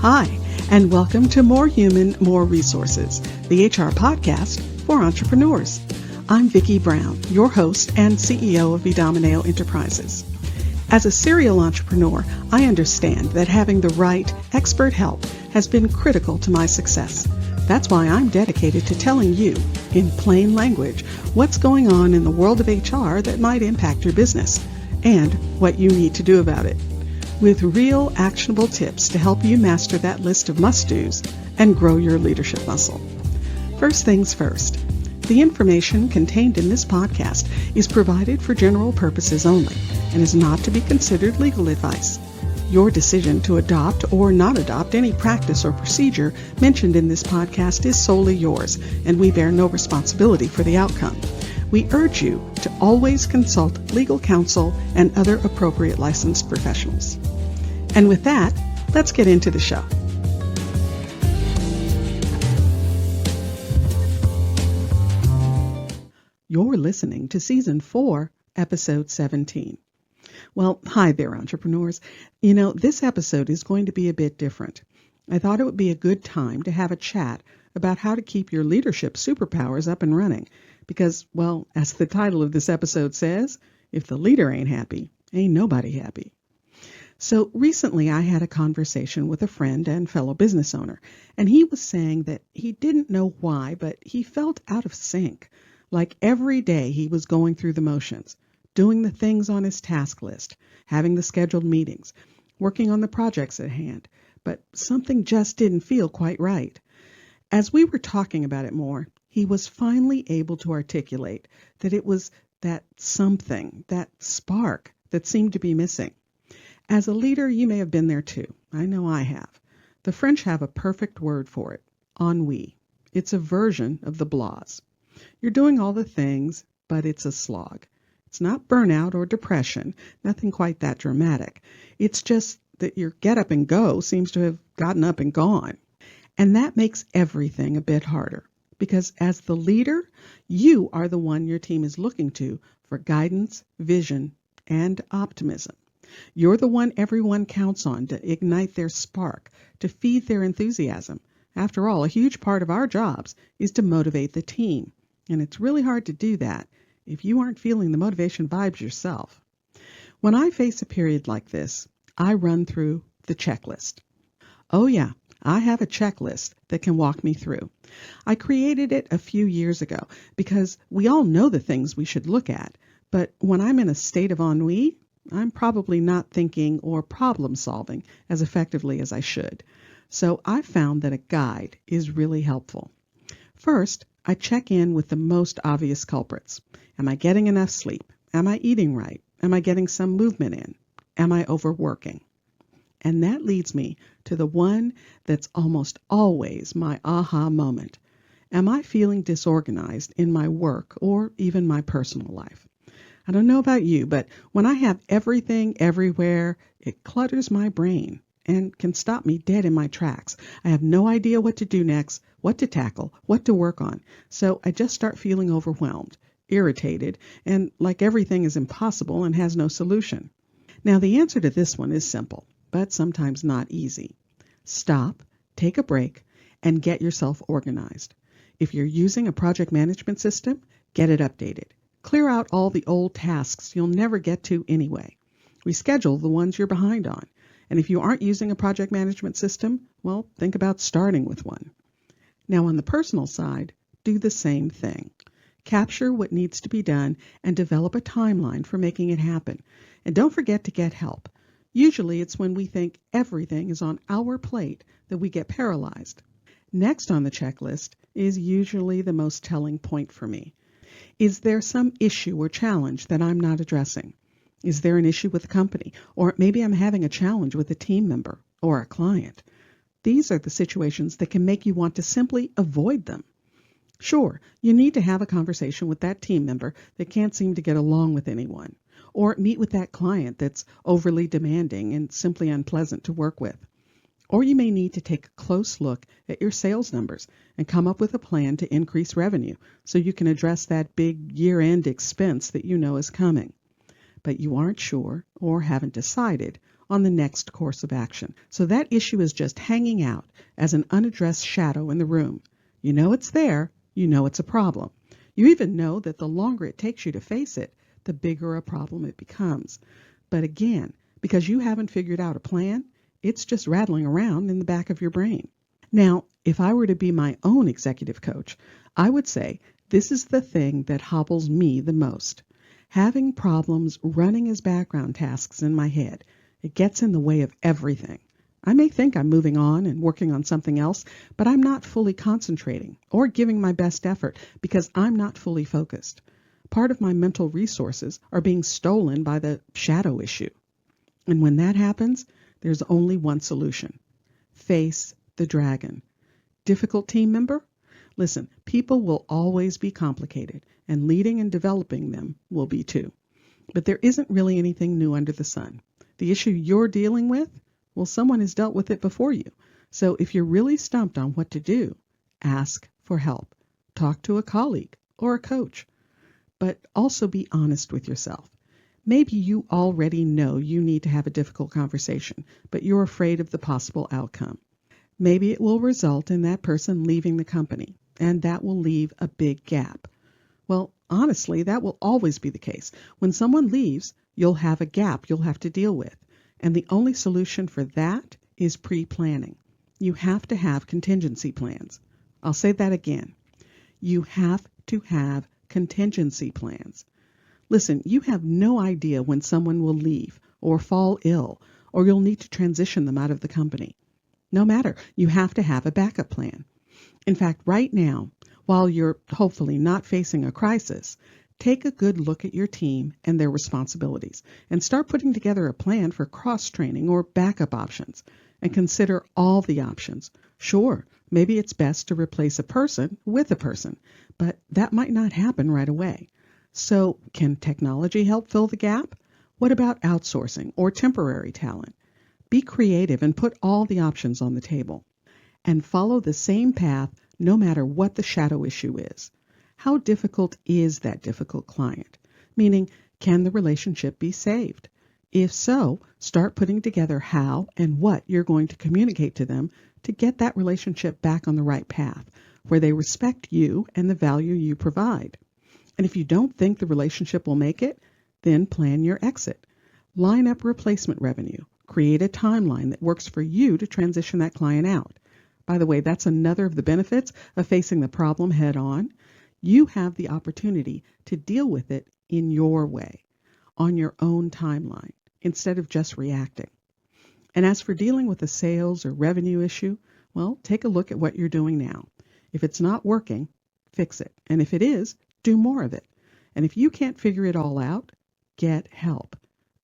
Hi, and welcome to More Human, More Resources, the HR podcast for entrepreneurs. I'm Vicki Brown, your host and CEO of Vidamaneo Enterprises. As a serial entrepreneur, I understand that having the right expert help has been critical to my success. That's why I'm dedicated to telling you, in plain language, what's going on in the world of HR that might impact your business and what you need to do about it, with real actionable tips to help you master that list of must-dos and grow your leadership muscle. First things first, the information contained in this podcast is provided for general purposes only and is not to be considered legal advice. Your decision to adopt or not adopt any practice or procedure mentioned in this podcast is solely yours, and we bear no responsibility for the outcome. We urge you to always consult legal counsel and other appropriate licensed professionals. And with that, let's get into the show. You're listening to Season 4, Episode 17. Well, hi there, entrepreneurs. This episode is going to be a bit different. I thought it would be a good time to have a chat about how to keep your leadership superpowers up and running. Because, well, as the title of this episode says, if the leader ain't happy, ain't nobody happy. So recently I had a conversation with a friend and fellow business owner, and he was saying that he didn't know why, but he felt out of sync. Like every day he was going through the motions, doing the things on his task list, having the scheduled meetings, working on the projects at hand, but something just didn't feel quite right. As we were talking about it more, he was finally able to articulate that it was that something, that spark that seemed to be missing. As a leader, you may have been there too. I know I have. The French have a perfect word for it, ennui. It's a version of the blase. You're doing all the things, but it's a slog. It's not burnout or depression, nothing quite that dramatic. It's just that your get up and go seems to have gotten up and gone. And that makes everything a bit harder. Because as the leader, you are the one your team is looking to for guidance, vision, and optimism. You're the one everyone counts on to ignite their spark, to feed their enthusiasm. After all, a huge part of our jobs is to motivate the team. And it's really hard to do that if you aren't feeling the motivation vibes yourself. When I face a period like this, I run through the checklist. Oh yeah, I have a checklist that can walk me through. I created it a few years ago because we all know the things we should look at, but when I'm in a state of ennui, I'm probably not thinking or problem solving as effectively as I should. So I found that a guide is really helpful. First, I check in with the most obvious culprits. Am I getting enough sleep? Am I eating right? Am I getting some movement in? Am I overworking? And that leads me to the one that's almost always my aha moment. Am I feeling disorganized in my work or even my personal life? I don't know about you, but when I have everything everywhere, it clutters my brain and can stop me dead in my tracks. I have no idea what to do next, what to tackle, what to work on. So I just start feeling overwhelmed, irritated, and like everything is impossible and has no solution. Now, the answer to this one is simple, but sometimes not easy. Stop, take a break, and get yourself organized. If you're using a project management system, get it updated. Clear out all the old tasks you'll never get to anyway. Reschedule the ones you're behind on. And if you aren't using a project management system, well, think about starting with one. Now, on the personal side, do the same thing. Capture what needs to be done and develop a timeline for making it happen. And don't forget to get help. Usually it's when we think everything is on our plate that we get paralyzed. Next on the checklist is usually the most telling point for me. Is there some issue or challenge that I'm not addressing? Is there an issue with the company? Or maybe I'm having a challenge with a team member or a client. These are the situations that can make you want to simply avoid them. Sure, you need to have a conversation with that team member that can't seem to get along with anyone, or meet with that client that's overly demanding and simply unpleasant to work with. Or you may need to take a close look at your sales numbers and come up with a plan to increase revenue so you can address that big year-end expense that you know is coming. But you aren't sure or haven't decided on the next course of action. So that issue is just hanging out as an unaddressed shadow in the room. You know it's there. You know it's a problem. You even know that the longer it takes you to face it, the bigger a problem it becomes. But again, because you haven't figured out a plan, it's just rattling around in the back of your brain. Now, if I were to be my own executive coach, I would say this is the thing that hobbles me the most. Having problems running as background tasks in my head, it gets in the way of everything. I may think I'm moving on and working on something else, but I'm not fully concentrating or giving my best effort because I'm not fully focused. Part of my mental resources are being stolen by the shadow issue. And when that happens, there's only one solution. Face the dragon. Difficult team member? Listen, people will always be complicated, and leading and developing them will be too. But there isn't really anything new under the sun. The issue you're dealing with, well, someone has dealt with it before you. So if you're really stumped on what to do, ask for help. Talk to a colleague or a coach. But also be honest with yourself. Maybe you already know you need to have a difficult conversation, but you're afraid of the possible outcome. Maybe it will result in that person leaving the company, and that will leave a big gap. Well, honestly, that will always be the case. When someone leaves, you'll have a gap you'll have to deal with. And the only solution for that is pre-planning. You have to have contingency plans. I'll say that again. You have to have contingency plans. Listen, you have no idea when someone will leave or fall ill, or you'll need to transition them out of the company. No matter, you have to have a backup plan. In fact, right now, while you're hopefully not facing a crisis, take a good look at your team and their responsibilities and start putting together a plan for cross-training or backup options, and consider all the options. Sure, maybe it's best to replace a person with a person, but that might not happen right away. So can technology help fill the gap? What about outsourcing or temporary talent? Be creative and put all the options on the table. And follow the same path no matter what the shadow issue is. How difficult is that difficult client? Meaning, can the relationship be saved? If so, start putting together how and what you're going to communicate to them to get that relationship back on the right path, where they respect you and the value you provide. And if you don't think the relationship will make it, then plan your exit. Line up replacement revenue. Create a timeline that works for you to transition that client out. By the way, that's another of the benefits of facing the problem head on. You have the opportunity to deal with it in your way, on your own timeline, instead of just reacting. And as for dealing with a sales or revenue issue, well, take a look at what you're doing now. If it's not working, fix it. And if it is, do more of it. And if you can't figure it all out, get help.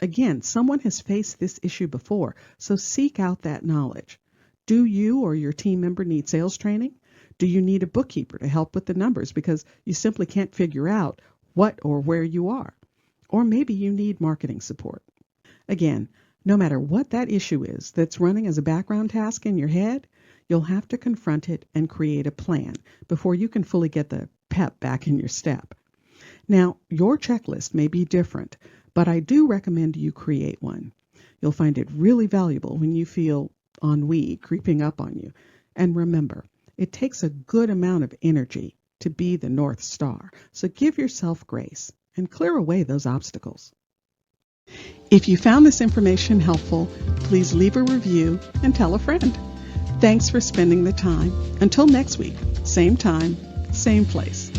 Again, someone has faced this issue before, so seek out that knowledge. Do you or your team member need sales training? Do you need a bookkeeper to help with the numbers because you simply can't figure out what or where you are? Or maybe you need marketing support. Again, no matter what that issue is that's running as a background task in your head, you'll have to confront it and create a plan before you can fully get the pep back in your step. Now, your checklist may be different, but I do recommend you create one. You'll find it really valuable when you feel ennui creeping up on you. And remember, it takes a good amount of energy to be the North Star, so give yourself grace and clear away those obstacles. If you found this information helpful, please leave a review and tell a friend. Thanks for spending the time. Until next week, same time, same place.